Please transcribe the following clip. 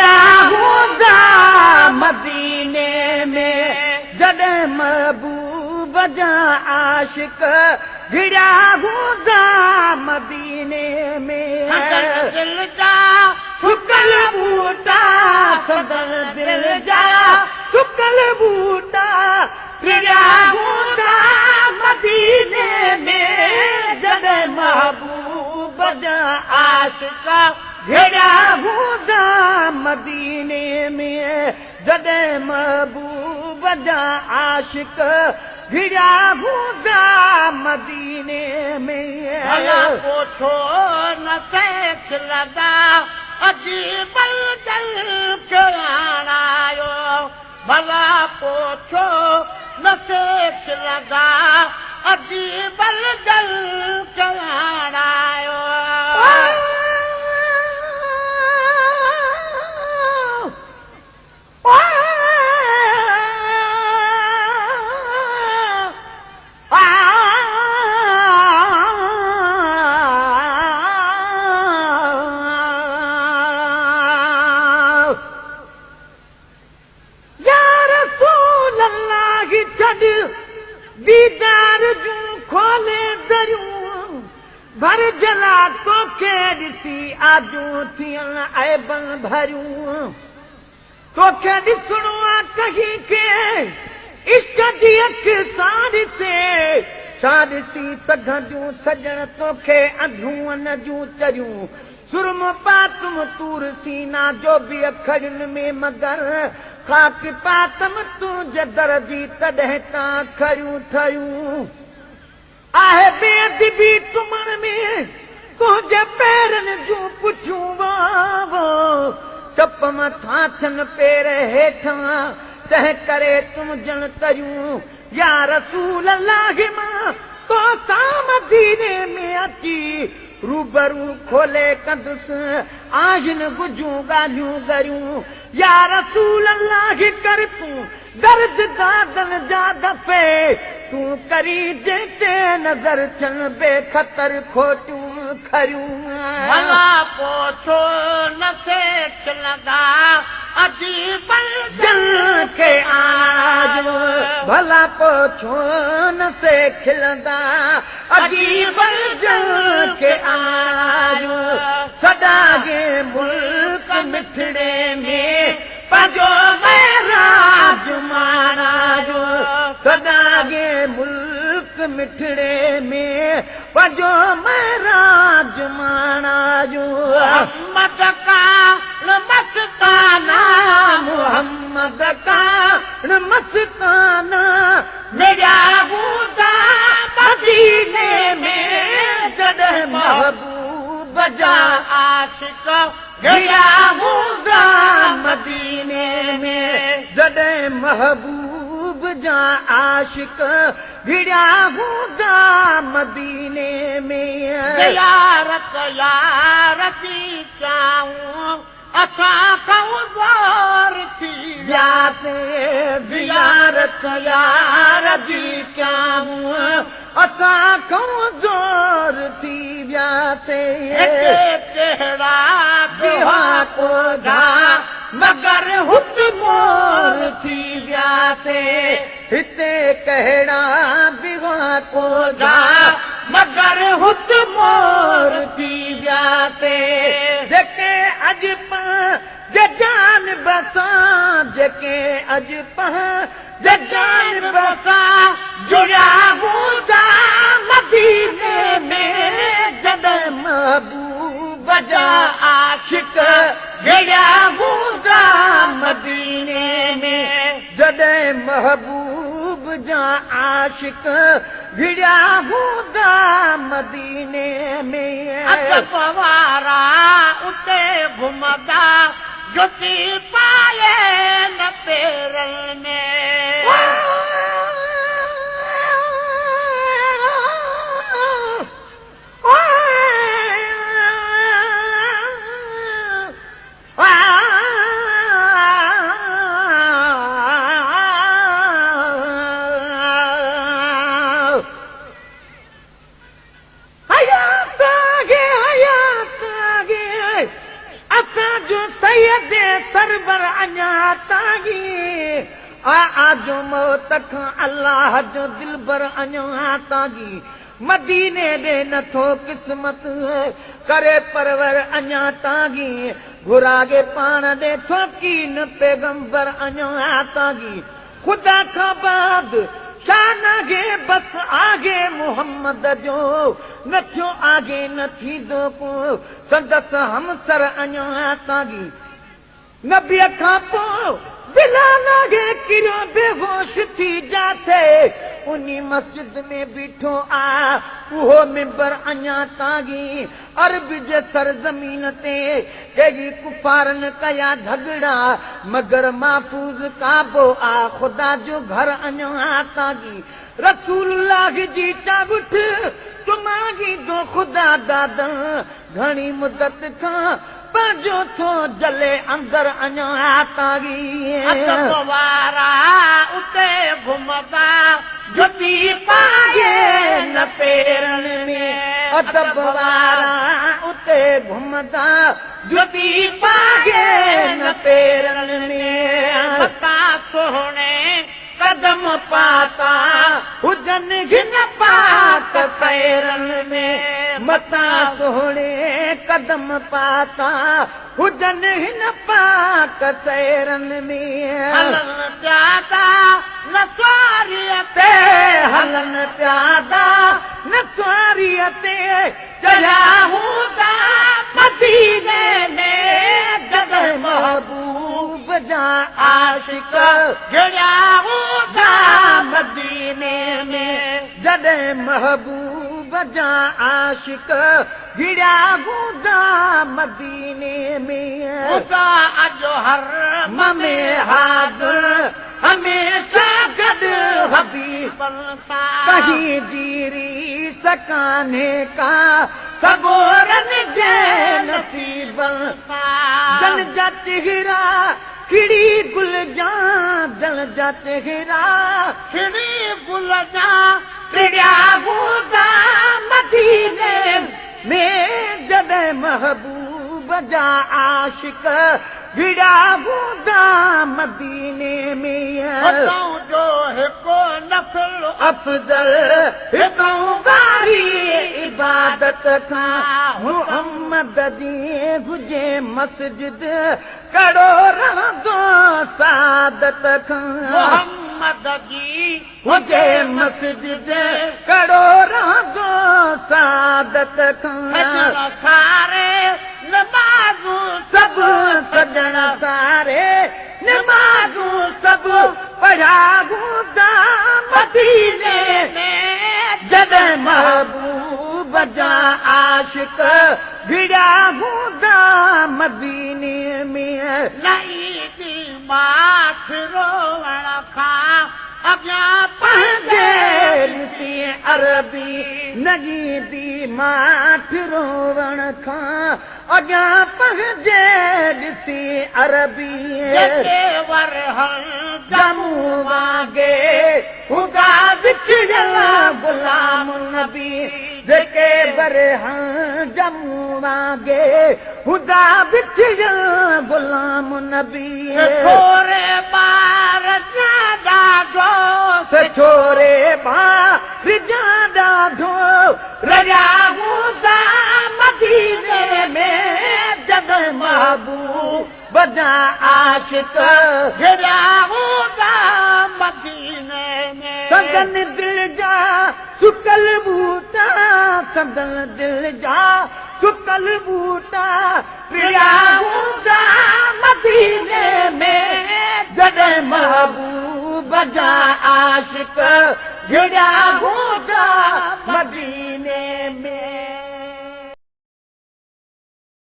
भिड़ा हूंदा मदीने में जॾहिं महबूब जा आशिक भिड़ा हूंदा मदीने में दिल जा सुकल बूटा सदर दिल जा सुकल बूटा भिड़ा हूंदा मदीने में जॾहिं महबूब जा आशिक भिड़ा हूंदा मदीने में जॾहिं महबूब जा आशिक भिड़ा हूंदा मदीने में भला पोछो न सेठ लॻा अजीब दिल खे आणायो भला पोछो न सेठ लॻा अजीब दिल खे आणायो दीदार जूं खोले दरियूं भर जला तोखे ॾिसी आजूं थियण ऐबन भरियूं तोखे ॾिसणो आहे कहीं खे इश्क जी अख सां ॾिसे छा ॾिसी सघंदियूं सजण तोखे अधूं न जूं चरियूं सुरम पातम तूर सीना जो बि अखड़ियुनि में मगर खाक पातम तुंहिंजे दर जी तॾहिं तां खरियूं ठहियूं आहे बेअदबी तुमण में तुंहिंजे पेरनि जूं पुठियूं वावो चप मथां थियनि पेर हेठां तंहिं करे तुम ॼण तरियूं या रसूल अल्लाह मां तो सां मदीने में अची रूबरू खोले कंदुसि आहिनि गुजूं ॻाल्हियूं गरियूं या रसूल अल्लाह कर तूं दर्द दादन जा दफ़े तूं करी जंहिंते नज़र थियनि बेख़तर खोटियूं खरियूं भला पोछो न सेठ लॻा अजीब दिल खे आजो भला पोछो न से खिलंदा अजीब दिल खे आजो सदागे मुल्क मिठड़े में पंहिंजो महराज माणा जो सदागे मुल्क मिठड़े में पंहिंजो महराज माणा जो मोहम्मद का मस्ताना मोहम्मद का मस्ताना मेरा हूंदा मदीने में जॾहिं महबूब जा आशिक भिड़ा हूंदा मदीने में जॾहिं महबूब जा आशिक भिड़ा हूंदा मदीने में ज़ियारत यारती कयूं असां कमज़ोर थी वियासीं ज़ियारत यार जी कयूं असां कमज़ोर थी वियासीं कहिड़ा बिहा कोधा मगर हुत मोर थी वियासीं हिते कहिड़ा बिहा कोधा मगर हुत मोर थी वियासीं जेके अॼु जान बसां जेके अॼु जान बसां जुड़िया हूंदा मदीने में जॾहिं महबूब जा आशिक भिड़ा हूंदा मदीने में जॾहिं महबूब जा आशिक भिड़ा हूंदा मदीने में अजब वारा उते घुमंदा जुती पाए न पेरनि में सैयद आजो मौत खां अल्लाह जो दिलबर अञा तागी मदीने ॾे नथो क़िस्मत करे परवर अञा तागी घुरागे पाण ॾे थो कीन पैगंबर अञा तागी ख़ुदा खां बाद शानागे बस आगे मोहम्मद जो न थियो आगे न थींदो को संदस हमसर अञा तागी नबीअ खां पोइ बिलाल आगे किरो बेहोश थी जाथे उनी मस्जिद में बीठो आ उहो मिंबर अञा तागी अरब जे सरज़मीन ते कई कुफारन कया झगड़ा मगर महफूज़ काबो आ ख़ुदा जो घर अञा तागी रसूलुल्लाह जी टाबुठ तुमागी दो ख़ुदा दादन घणी मुदत खां पंहिंजो थो जले अंदर अञा तागी अदब वारा उते घुमदा जुती पाए न पेरन में अदब वारा उते घुमदा जुती पाए न पेरन में मता सोहणे कदम पाता हुजन हिन पाक सैरन में मता सोहणे कदम पाता हुजन हिन पाक सैरन में हलन प्यादा न स्वारीअ ते हलन प्यादा न स्वारीअ ते चढ़िया हूंदा मदीने में जॾहिं महबूब जा आशिक चढ़िया हूंदा मदीने में जॾहिं महबूब जा आशिक गिड़ा हूंदा मदीने में उता अॼु हर ममे हाज़िर हमेशा गॾु हबीबन सां कहीं जीरी सकाने का सगोरन जे नसीबन जन जा चेहरा खिड़ी गुल जा जन जा चेहरा खिड़ी गुल जा टिड़िया हूंदा मदीने में जॾहिं महबूब जा आशिक गिड़ा हूंदा मदीने में उतां जो हिकु नफ़िल अफज़ल हिकु बारी इबादत खां मुहम्मद जी हुजे मस्जिद कड़ो रहंदो सादत खां मोहम्मद जी हुजे मस्जिद कड़ो रहंदो सादत खां सजण सारे नमाज़ूं सभु सजण सारे नमाज़ूं सभु पढ़ा हूंदा मदीने में जॾहिं महबूब जा आशिक गिड़ा हूंदा मदीने में नईदी माठ रोवण खां अॻियां पंहिंजे ॾिसी अरबी नगीदी माठ रोवण खां अॻियां पंहिंजे ॾिसी अरबी जेके वरहल जमू वांगे ख़ुदा विछड़ियल गुलाम नबी जेके बरहं जमू वांगे ख़ुदा विछड़ियल गुलाम नबी छोरे ॿार जा ॾाढो से छोरे ॿार जा ॾाढो रजा हूंदा मदीने में जॾहिं महबूब जा आशिक घिरिया हूंदा मदीने में संदन दिल जा सुकल बूटा संदन दिल जा सुकल बूटा पिया हूंदा मदीने में जॾहिं महबूब जा आशिक गिड़ा हूंदा मदीने